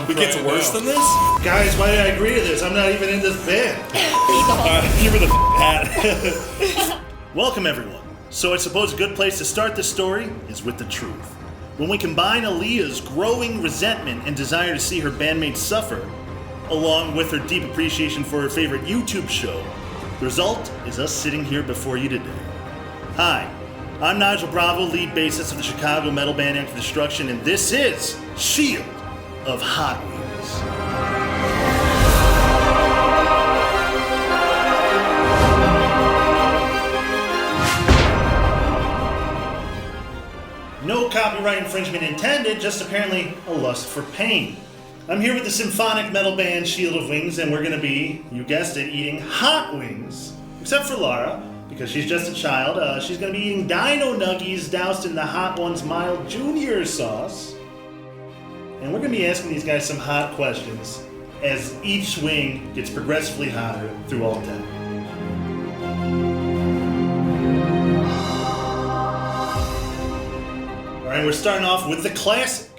It gets worse than this? Guys, why did I agree to this? I'm not even in this band. Give her the hat. Welcome, everyone. So I suppose a good place to start the story is with the truth. When we combine Aaliyah's growing resentment and desire to see her bandmates suffer, along with her deep appreciation for her favorite YouTube show, the result is us sitting here before you today. Hi, I'm Nigel Bravo, lead bassist of the Chicago metal band Enter Destruction, and this is Shield of Hot Wheels. No copyright infringement intended, just apparently a lust for pain. I'm here with the symphonic metal band Shield of Wings, and we're gonna be, you guessed it, eating hot wings. Except for Lara, because she's just a child. She's gonna be eating dino nuggies doused in the Hot Ones mild junior sauce. And we're gonna be asking these guys some hot questions as each wing gets progressively hotter through all 10. All right, we're starting off with the classic.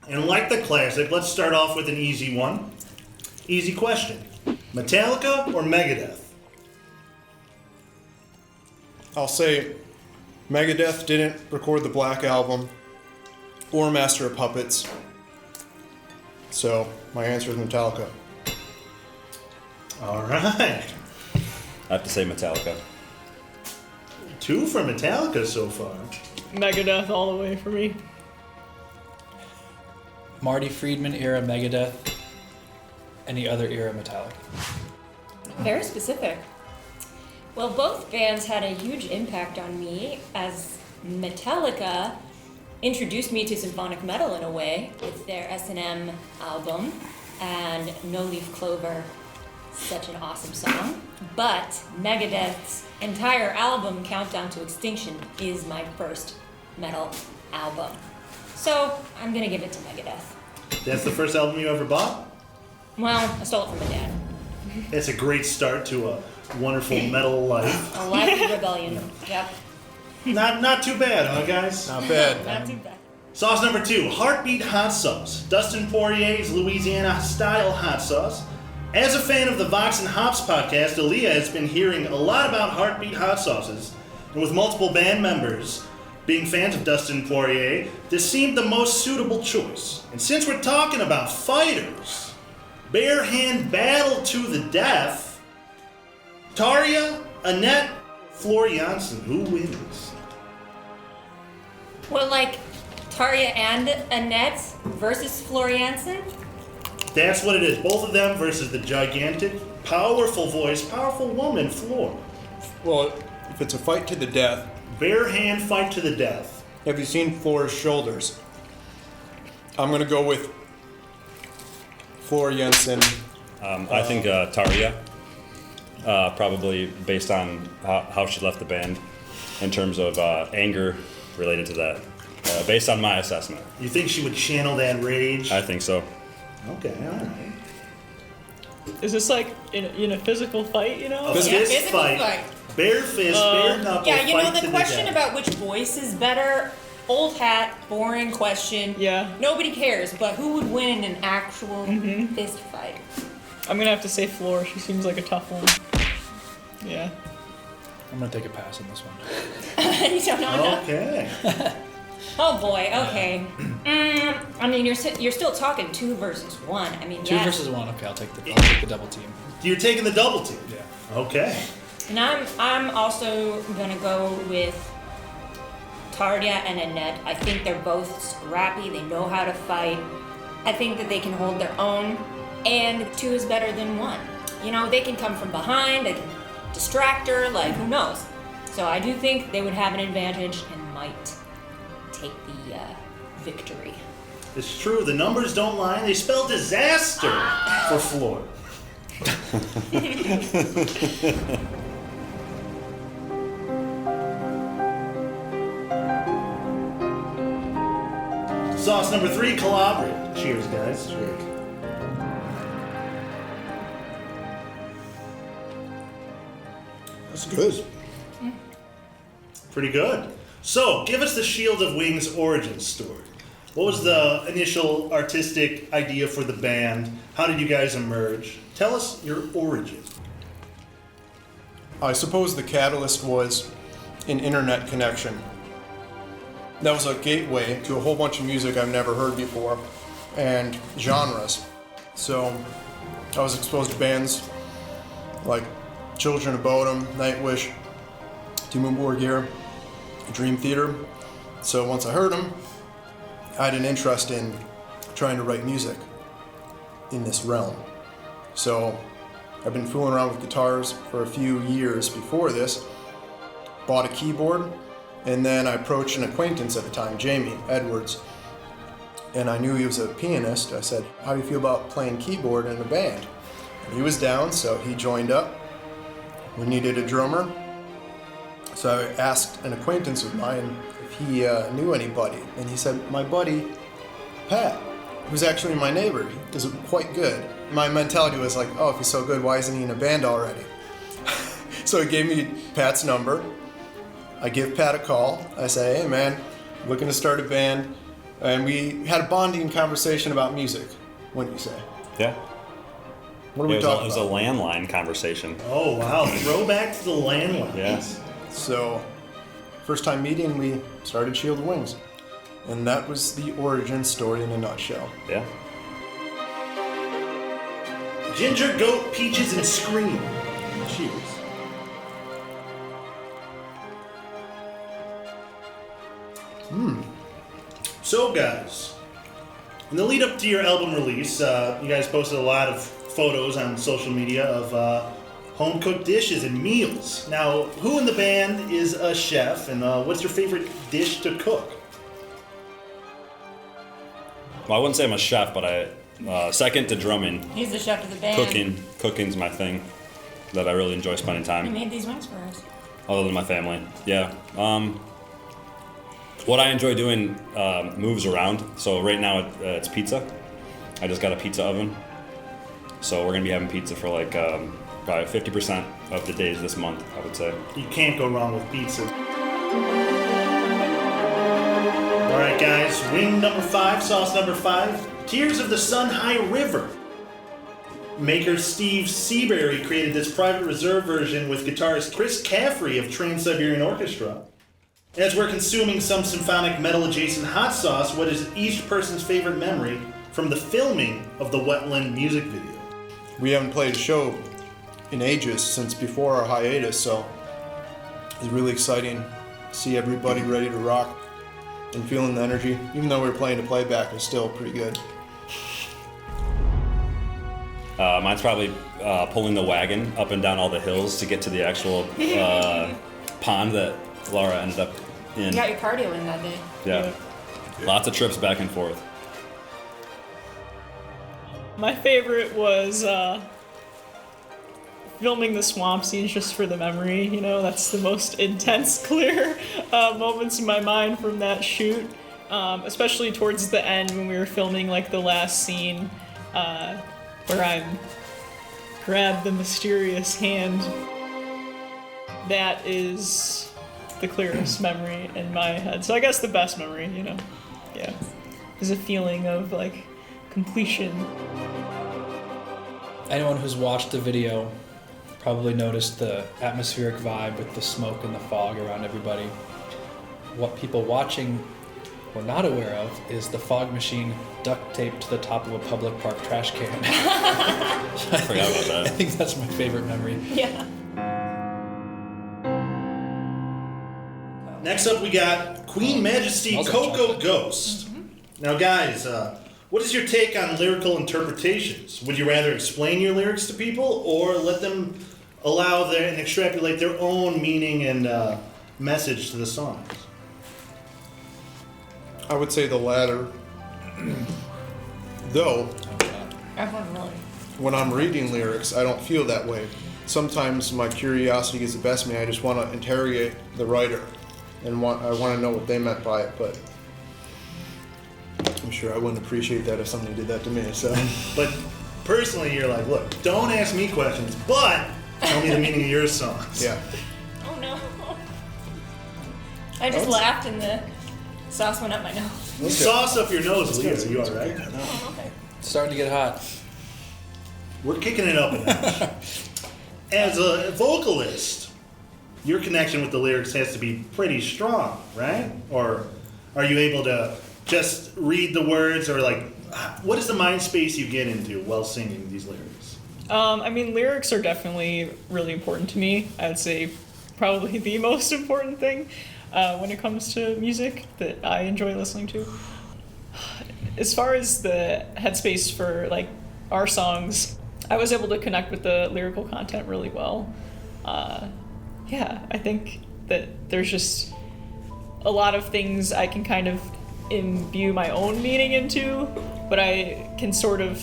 And like the classic, let's start off with an easy one. Easy question. Metallica or Megadeth? I'll say Megadeth didn't record the Black Album or Master of Puppets. So my answer is Metallica. All right. I have to say Metallica. 2 for Metallica so far. Megadeth all the way for me. Marty Friedman era Megadeth. Any other era Metallica. Very specific. Well, both bands had a huge impact on me, as Metallica introduced me to symphonic metal in a way with their S&M album and No Leaf Clover, such an awesome song. But Megadeth's entire album, Countdown to Extinction, is my first metal album. So I'm gonna give it to Megadeth. That's the first album you ever bought? Well, I stole it from my dad. It's a great start to a wonderful metal life. A life of rebellion. Yep. Not too bad, huh, guys? Not bad. Not too bad. Sauce number 2, Heartbeat Hot Sauce. Dustin Poirier's Louisiana-style hot sauce. As a fan of the Vox and Hops podcast, Aaliyah has been hearing a lot about Heartbeat Hot Sauces, and with multiple band members being fans of Dustin Poirier, this seemed the most suitable choice. And since we're talking about fighters, bare hand battle to the death, Tarja, Annette, Floor Jansen, who wins? Well, like Tarja and Annette versus Floor Jansen? That's what it is. Both of them versus the gigantic, powerful voice, powerful woman, Floor. Well, if it's a fight to the death, Bare hand fight to the death. have you seen Floor's shoulders? I'm going to go with Floor Jensen. I think Tarja, probably based on how she left the band in terms of anger related to that, based on my assessment. You think she would channel that rage? I think so. Okay, all right. Is this like in a physical fight, you know? A fist fight. Bare fist, bare knuckle. Yeah, you know, fight the to question death. about which voice is better, old hat, boring question. Yeah. Nobody cares, but who would win in an actual fist fight? I'm gonna have to say Floor. She seems like a tough one. Yeah. I'm gonna take a pass on this one. You don't know enough? Okay. Oh boy, okay. I mean, you're still talking 2 versus 1. I mean, 2 yeah. versus 1. Okay, I'll take the double team. You're taking the double team? Yeah. Okay. And I'm also gonna go with Tarja and Annette. I think they're both scrappy. They know how to fight. I think that they can hold their own, and 2 is better than 1. You know, they can come from behind. They can distract her. Like, who knows? So I do think they would have an advantage and might take the victory. It's true. The numbers don't lie. They spell disaster for Floor. Sauce number 3, Calabria. Cheers, guys. Cheers. That's good. Pretty good. So, give us the Shield of Wings origin story. What was the initial artistic idea for the band? How did you guys emerge? Tell us your origin. I suppose the catalyst was an internet connection. That was a gateway to a whole bunch of music I've never heard before and genres. So I was exposed to bands like Children of Bodom, Nightwish, Dimmu Borgir, Dream Theater. So once I heard them, I had an interest in trying to write music in this realm. So I've been fooling around with guitars for a few years before this, bought a keyboard, and then I approached an acquaintance at the time, Jamie Edwards, and I knew he was a pianist. I said, how do you feel about playing keyboard in a band? And he was down, so he joined up. We needed a drummer, so I asked an acquaintance of mine if he knew anybody, and he said, my buddy, Pat, who's actually my neighbor, he does quite good. My mentality was like, oh, if he's so good, why isn't he in a band already? So he gave me Pat's number. I give Pat a call. I say, hey man, looking to start a band. And we had a bonding conversation about music, wouldn't you say? Yeah. What are we talking It was a landline conversation. Oh, wow. Throwback to the landline. Yes. So, first time meeting, we started Shield of Wings. And that was the origin story in a nutshell. Yeah. Ginger, Goat, Peaches, and Scream. Cheers. So, guys, in the lead up to your album release, you guys posted a lot of photos on social media of home cooked dishes and meals. Now, who in the band is a chef, and what's your favorite dish to cook? Well, I wouldn't say I'm a chef, but I second to drumming. He's the chef of the band. Cooking's my thing that I really enjoy spending He time. made these wings for us. Other than my family, yeah. What I enjoy doing moves around. So right now it's pizza. I just got a pizza oven. So we're gonna be having pizza for like probably 50% of the days this month, I would say. You can't go wrong with pizza. All right, guys. Wing number 5, sauce number 5, Tears of the Sun High River. Maker Steve Seabury created this private reserve version with guitarist Chris Caffrey of Trans-Siberian Orchestra. And as we're consuming some symphonic metal-adjacent hot sauce, what is each person's favorite memory from the filming of the Wetland music video? We haven't played a show in ages, since before our hiatus, so it's really exciting to see everybody ready to rock and feeling the energy. Even though we were playing to playback, it's still pretty good. Mine's probably pulling the wagon up and down all the hills to get to the actual pond that Laura ended up in. You got your cardio in that day. Yeah. Lots of trips back and forth. My favorite was filming the swamp scenes just for the memory. You know, that's the most intense, clear moments in my mind from that shoot. Especially towards the end when we were filming like the last scene where I'm grabbed the mysterious hand. That is the clearest memory in my head. So I guess the best memory, you know. Yeah. There's a feeling of like completion. Anyone who's watched the video probably noticed the atmospheric vibe with the smoke and the fog around everybody. What people watching were not aware of is the fog machine duct taped to the top of a public park trash can. I forgot about I that. think that's my favorite memory. Yeah. Next up, we got Queen Majesty Smells like Cocoa chocolate. Ghost. Now, guys, what is your take on lyrical interpretations? Would you rather explain your lyrics to people or let them allow and extrapolate their own meaning and message to the songs? I would say the latter. Though, Everyone really. when I'm reading lyrics, I don't feel that way. Sometimes my curiosity gets the best of me. I just want to interrogate the writer, and I want to know what they meant by it. But I'm sure I wouldn't appreciate that if somebody did that to me. So, But personally, you're like, look, don't ask me questions, but tell me the meaning of your songs. yeah. Oh no. I just laughed and the sauce went up my nose. Sauce up your nose, Leah. Are you all right? Oh, okay. It's starting to get hot. We're kicking it up a notch. As a vocalist, your connection with the lyrics has to be pretty strong, right? Or are you able to just read the words, or like, what is the mind space you get into while singing these lyrics? I mean, lyrics are definitely really important to me. I would say probably the most important thing when it comes to music that I enjoy listening to. As far as the headspace for like our songs, I was able to connect with the lyrical content really well. Yeah, I think that there's just a lot of things I can kind of imbue my own meaning into, but I can sort of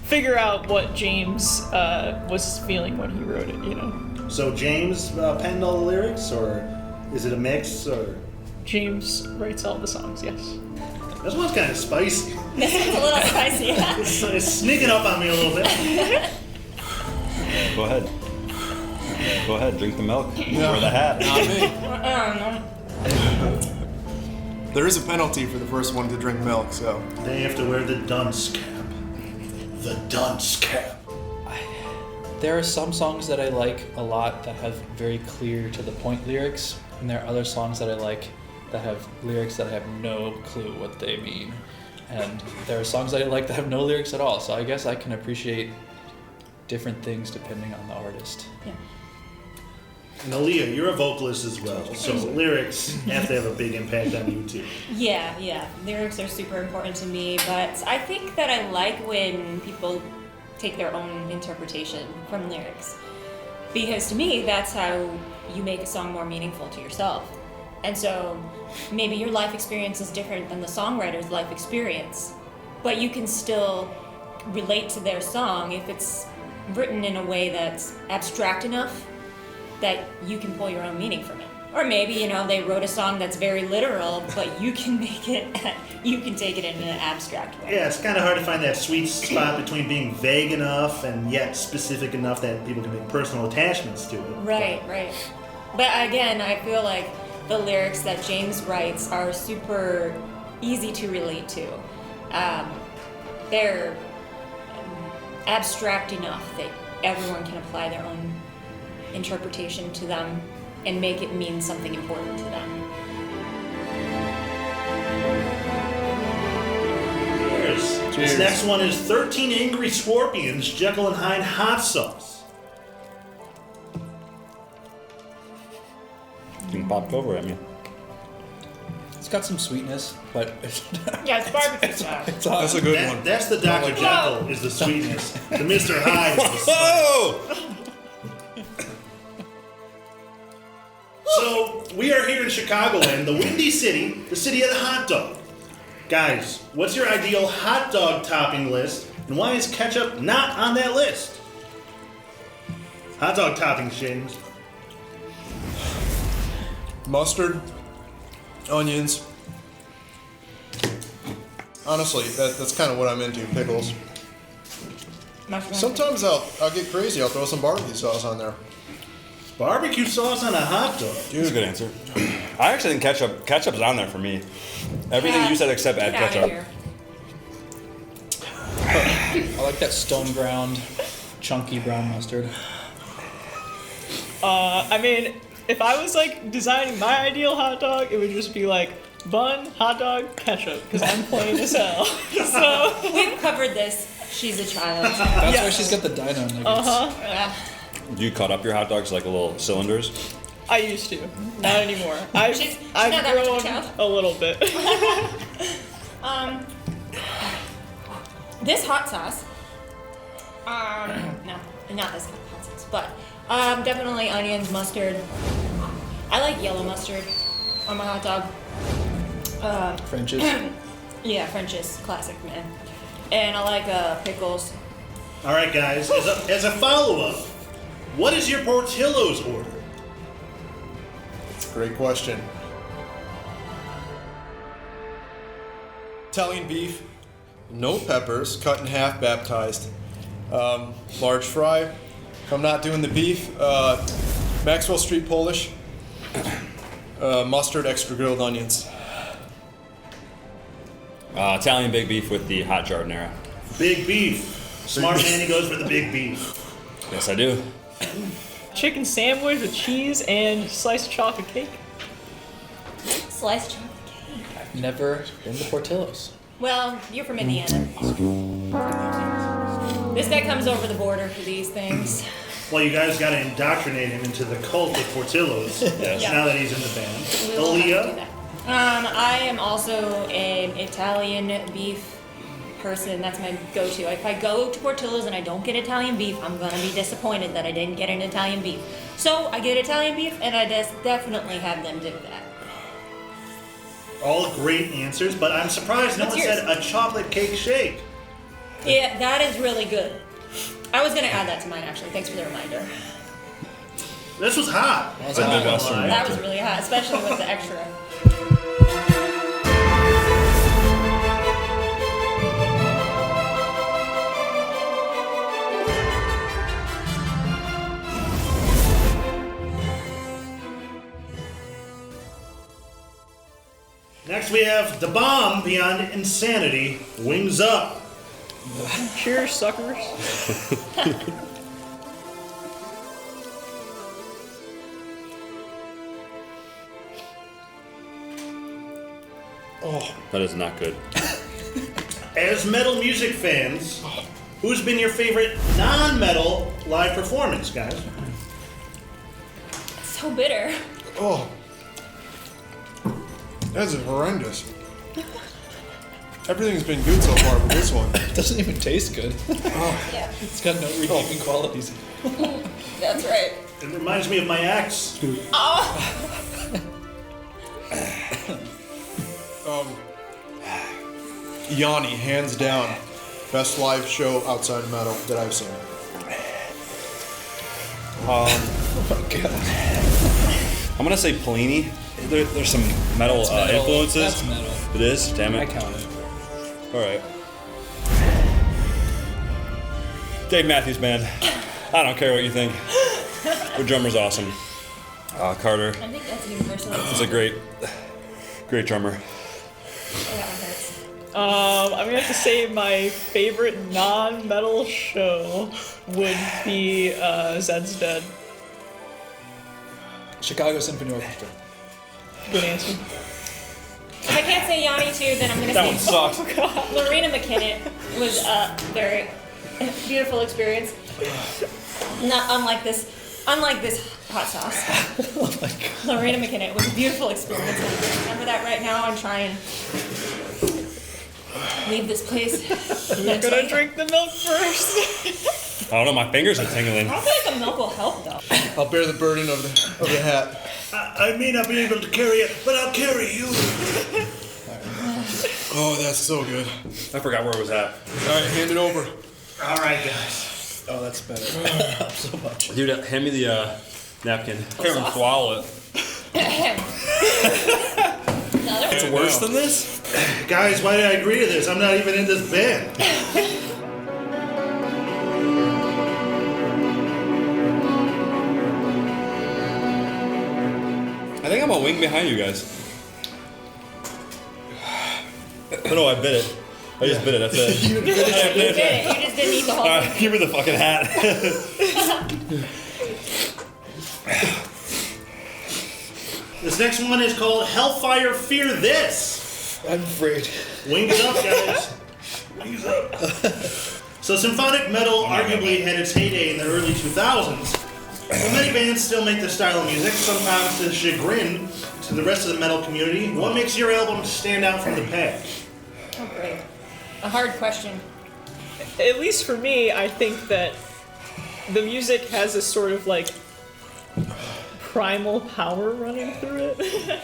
figure out what James was feeling when he wrote it, you know? So James penned all the lyrics, or is it a mix, or? James writes all the songs, yes. This one's kind of spicy. This one's a little spicy, yeah. It's sneaking up on me a little bit. Go ahead. Go ahead, drink the milk. Wear the hat. Not me. There is a penalty for the first one to drink milk, so. They have to wear the dunce cap. The dunce cap. There are some songs that I like a lot that have very clear to the point lyrics, and there are other songs that I like that have lyrics that I have no clue what they mean. And there are songs that I like that have no lyrics at all, so I guess I can appreciate different things depending on the artist. Yeah. Now, Leah, you're a vocalist as well, so lyrics have to have a big impact on you too. Yeah. Lyrics are super important to me, but I think that I like when people take their own interpretation from lyrics. Because to me, that's how you make a song more meaningful to yourself. And so maybe your life experience is different than the songwriter's life experience, but you can still relate to their song if it's written in a way that's abstract enough that you can pull your own meaning from it. Or maybe, they wrote a song that's very literal, but you can take it in an abstract way. Yeah, it's kind of hard to find that sweet spot between being vague enough and yet specific enough that people can make personal attachments to it. Right. But again, I feel like the lyrics that James writes are super easy to relate to. They're abstract enough that everyone can apply their own interpretation to them and make it mean something important to them. Cheers. This next one is 13 Angry Scorpions Jekyll and Hyde Hot Sauce. You can pop over at me. It's got some sweetness, but Yeah, it's barbecue sauce. it's hot. That's a good one. That's the Dr. Jekyll is the sweetness. The Mr. Hyde is the spice. Oh! So, we are here in Chicagoland, the Windy City, the city of the hot dog. Guys, what's your ideal hot dog topping list, and why is ketchup not on that list? Hot dog toppings, James. Mustard, onions. Honestly, that's kind of what I'm into, pickles. Sometimes I'll get crazy, I'll throw some barbecue sauce on there. Barbecue sauce on a hot dog. That's a good answer. I actually think ketchup's on there for me. Everything you said except add Get out ketchup. of here. I like that stone ground, chunky brown mustard. I mean, if I was like designing my ideal hot dog, it would just be like bun, hot dog, ketchup, because I'm plain as hell. So We've covered this. She's a child. That's why she's got the dino nuggets. Yeah. Do you cut up your hot dogs like little cylinders? I used to, not anymore. I've She's not that much of a grown child. a little bit. This hot sauce. No, not this hot sauce, but definitely onions, mustard. I like yellow mustard on my hot dog. French's. Yeah, French's, classic, man. And I like pickles. All right, guys, as a follow-up, what is your Portillo's order? Great question. Italian beef, no peppers, cut in half, baptized. Large fry. If I'm not doing the beef, Maxwell Street Polish. Mustard, extra grilled onions. Italian big beef with the hot jardinera. Big beef. Smart man, he goes for the big beef. Yes, I do. Chicken sandwich with cheese and sliced chocolate cake. Sliced chocolate cake. I've never been to Portillo's. Well, you're from Indiana. This guy comes over the border for these things. Well, you guys got to indoctrinate him into the cult of Portillo's. Yes. Yeah. Now that he's in the band. We will have to do Aaliyah? that. I am also an Italian beef person. That's my go-to. If I go to Portillo's and I don't get Italian beef, I'm gonna be disappointed that I didn't get an Italian beef. So I get Italian beef, and I definitely have them do that. All great answers, but I'm surprised no What's one yours? said a chocolate cake shake. Yeah, that is really good. I was gonna add that to mine actually. Thanks for the reminder. This was hot. That's a I'm not gonna Midwestern lie. beef. That was really hot, especially with the extra. Next we have The Bomb Beyond Insanity, Wings Up. Cheers, suckers. That is not good. As metal music fans, who's been your favorite non-metal live performance, guys? So bitter. Oh. That's horrendous. Everything's been good so far, but this one. It doesn't even taste good. Yeah, It's got no redeeming qualities. that's right. It reminds me of my ex. Yanni, hands down, best live show outside of metal that I've seen. I'm gonna say Polini. There's some metal, That's metal. influences. That's metal. It is? Damn I it. count it. Alright. Dave Matthews Band. I don't care what you think. Your drummer's awesome. Carter I think that's universal. is a great drummer. Oh, that one hurts. I'm gonna have to say my favorite non-metal show would be Zed's Dead. Chicago Symphony Orchestra. Good answer. If I can't say Yanni too, then I'm gonna That one say sucks. Lorena McKinnon was a very beautiful experience. Not unlike this hot sauce. Lorena McKinnon was a beautiful experience. I remember that right now. I'm trying leave this place. I'm gonna drink the milk first. I don't know, my fingers are tingling. I don't feel like the milk will help though. I'll bear the burden of the hat. I may not be able to carry it, but I'll carry you. Oh, that's so good. I forgot where it was at. All right, hand it over. All right, guys. Oh, that's better. So much. Dude, hand me the napkin. I can't even swallow it. Another It's one. worse than this? Guys, why did I agree to this? I'm not even in this band. I think I'm a wing behind you guys. No, I bit it. I just bit it, that's it. You did it. You just didn't eat the whole thing. Alright, give me the fucking hat. This next one is called Hellfire Fear This. I'm afraid. Wings up, guys. Wings up. So symphonic metal arguably had its heyday in the early 2000s. But many bands still make this style of music, sometimes to chagrin to the rest of the metal community. What makes your album stand out from the pack? Oh, great. A hard question. At least for me, I think that the music has a sort of like primal power running through it.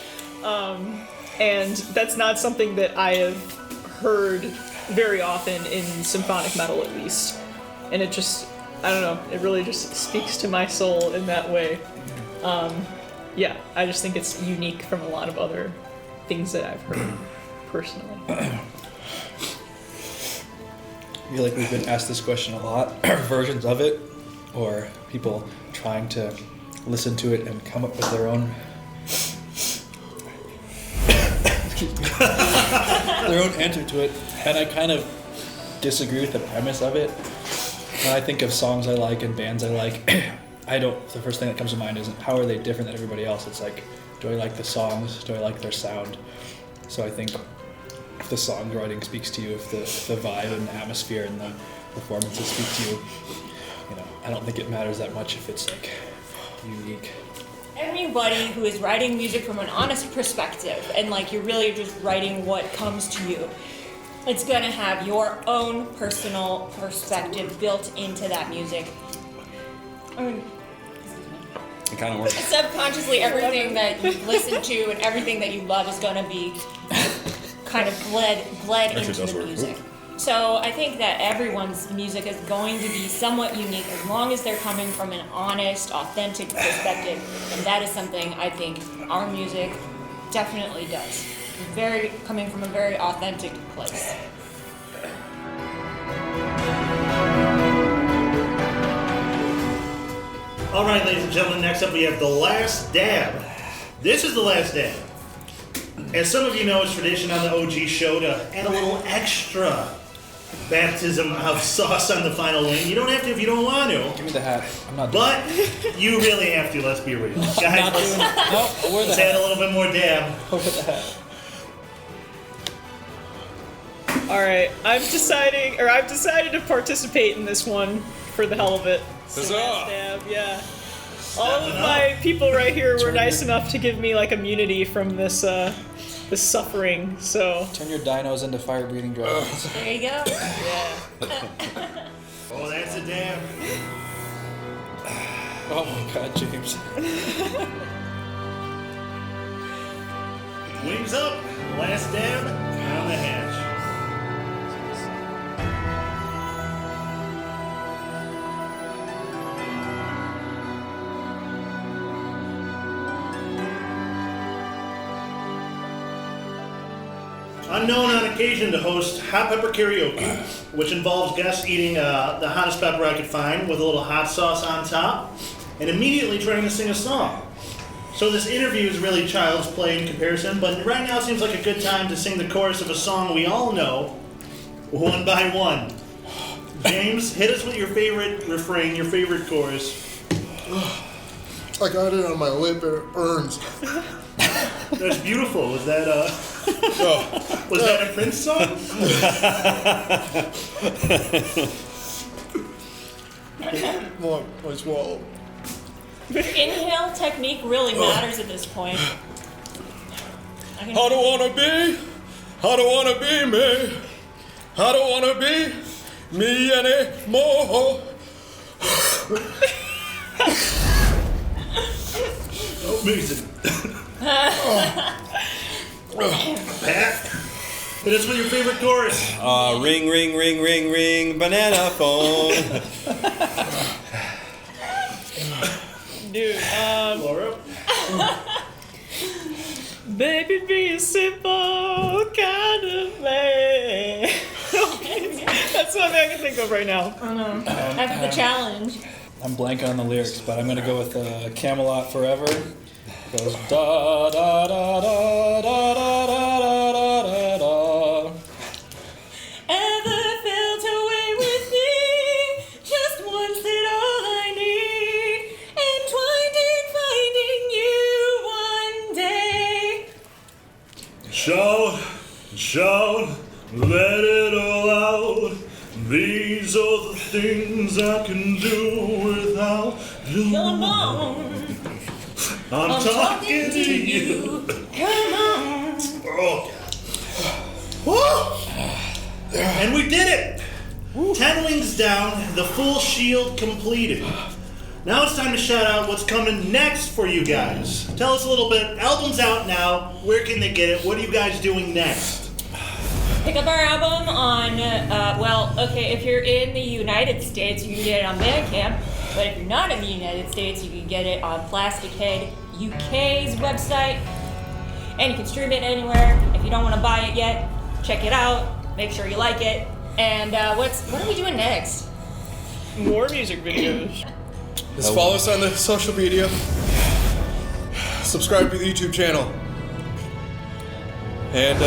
And that's not something that I have heard very often in symphonic metal, at least. And it just, I don't know, it really just speaks to my soul in that way. Yeah, I just think it's unique from a lot of other things that I've heard personally. I feel like we've been asked this question a lot, versions of it, or people trying to listen to it and come up with their own their own answer to it, and I kind of disagree with the premise of it. When I think of songs I like and bands I like, the first thing that comes to mind isn't how are they different than everybody else. It's like, do I like the songs? Do I like their sound? So I think if the songwriting speaks to you, if the vibe and the atmosphere and the performances speak to you, I don't think it matters that much if it's like unique. Anybody who is writing music from an honest perspective and like you're really just writing what comes to you, it's gonna have your own personal perspective built into that music. I mean, It kind of works. subconsciously everything that you listen to and everything that you love is gonna be kind of bled Actually, into does the work. music. So I think that everyone's music is going to be somewhat unique as long as they're coming from an honest, authentic perspective, and that is something I think our music definitely does. Coming from a very authentic place. All right, ladies and gentlemen, next up we have The Last Dab. This is The Last Dab. As some of you know, it's tradition on the OG show to add a little extra baptism of sauce on the final lane. You don't have to if you don't want to, Give me the hat. I'm not doing but you really have to, let's be real. Guys, I'm not doing it. Nope, I'll wear the let's add hat. a little bit more dab. I'll wear the hat. All right, I've decided to participate in this one for the hell of it. Stab, yeah. All of my people right here were nice enough to give me like immunity from this suffering. So Turn your dinos into fire-breathing dragons. There you go. yeah. Oh, that's a dab. Oh my God, James. Wings up. Last dab on the hatch. I'm known on occasion to host hot pepper karaoke, which involves guests eating the hottest pepper I could find with a little hot sauce on top, and immediately trying to sing a song. So this interview is really child's play in comparison, but right now seems like a good time to sing the chorus of a song we all know, one by one. James, hit us with your favorite refrain, your favorite chorus. I got it on my lip, it burns. That's beautiful. Was that was that a Prince song? Look, I swallowed. Inhale technique really matters at this point. I don't wanna be me. I don't wanna be me anymore. Amazing. Pat, hit us with your favorite chorus. Ring, ring, ring, ring, ring, banana phone. Dude, Laura. baby, be a simple kind of man. That's the only thing I can think of right now. That's the challenge. I'm blanking on the lyrics, but I'm gonna go with Camelot Forever. It goes da da da da da da da da da da. Ever felt away with me? Just once did all I need, entwined in finding you one day. Shout, let it all out. These are the things I can do without you. Come on, I'm talking to you. come on. Oh, God. Woo! And we did it! 10 wings down, the full shield completed. Now it's time to shout out what's coming next for you guys. Tell us a little bit. Album's out now. Where can they get it? What are you guys doing next? Pick up our album on, if you're in the United States, you can get it on Bandcamp. But if you're not in the United States, you can get it on Plastic Head UK's website. And you can stream it anywhere. If you don't want to buy it yet, check it out. Make sure you like it. And what are we doing next? More music videos. Just follow us on the social media. Subscribe to the YouTube channel. And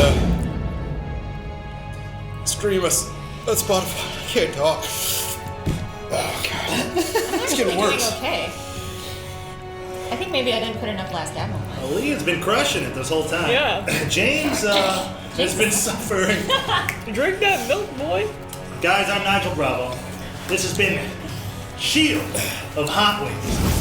stream us on Spotify. I can't talk. Oh god. It's getting worse. Doing okay. I think maybe I didn't put enough last dab on mine. Leah's been crushing it this whole time. Yeah. James has been suffering. Drink that milk, boy. Guys, I'm Nigel Bravo. This has been Shield of Hot Wings.